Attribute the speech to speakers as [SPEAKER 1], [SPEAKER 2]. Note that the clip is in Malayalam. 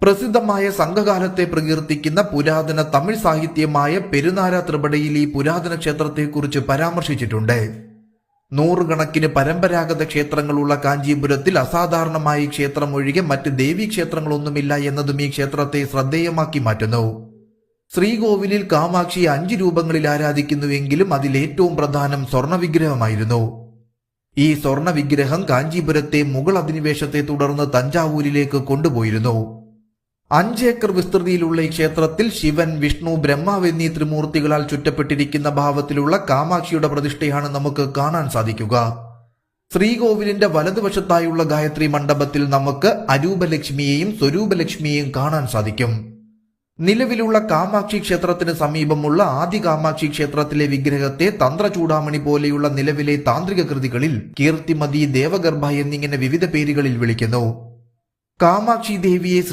[SPEAKER 1] പ്രസിദ്ധമായ സംഘകാലത്തെ പ്രകീർത്തിക്കുന്ന പുരാതന തമിഴ് സാഹിത്യമായ പെരുനാര ത്രിപടയിൽ ഈ പുരാതന ക്ഷേത്രത്തെക്കുറിച്ച് പരാമർശിച്ചിട്ടുണ്ട്. നൂറുകണക്കിന് പരമ്പരാഗത ക്ഷേത്രങ്ങളുള്ള കാഞ്ചീപുരത്തിൽ അസാധാരണമായി ക്ഷേത്രം ഒഴികെ മറ്റ് ദേവീക്ഷേത്രങ്ങളൊന്നുമില്ല എന്നതും ഈ ക്ഷേത്രത്തെ ശ്രദ്ധേയമാക്കി മാറ്റുന്നു. ശ്രീകോവിലിൽ കാമാക്ഷിയെ 5 രൂപങ്ങളിൽ ആരാധിക്കുന്നുവെങ്കിലും അതിലേറ്റവും പ്രധാനം സ്വർണവിഗ്രഹമായിരുന്നു. ഈ സ്വർണവിഗ്രഹം കാഞ്ചീപുരത്തെ മുഗൾ അധിനിവേശത്തെ തുടർന്ന് തഞ്ചാവൂരിലേക്ക് കൊണ്ടുപോയിരുന്നു. 5 ഏക്കർ വിസ്തൃതിയിലുള്ള ഈ ക്ഷേത്രത്തിൽ ശിവൻ, വിഷ്ണു, ബ്രഹ്മാവ് എന്നീ ത്രിമൂർത്തികളാൽ ചുറ്റപ്പെട്ടിരിക്കുന്ന ഭാവത്തിലുള്ള കാമാക്ഷിയുടെ പ്രതിഷ്ഠയാണ് നമുക്ക് കാണാൻ സാധിക്കുക. ശ്രീകോവിലിന്റെ വലതുവശത്തായുള്ള ഗായത്രി മണ്ഡപത്തിൽ നമുക്ക് അരൂപലക്ഷ്മിയെയും സ്വരൂപലക്ഷ്മിയെയും കാണാൻ സാധിക്കും. നിലവിലുള്ള കാമാക്ഷി ക്ഷേത്രത്തിന് സമീപമുള്ള ആദി കാമാക്ഷി ക്ഷേത്രത്തിലെ വിഗ്രഹത്തെ തന്ത്രചൂടാമണി പോലെയുള്ള നിലവിലെ താന്ത്രിക കൃതികളിൽ കീർത്തിമതി, ദേവഗർഭ എന്നിങ്ങനെ വിവിധ പേരുകളിൽ വിളിക്കുന്നു. കാമാക്ഷി ദേവിയെ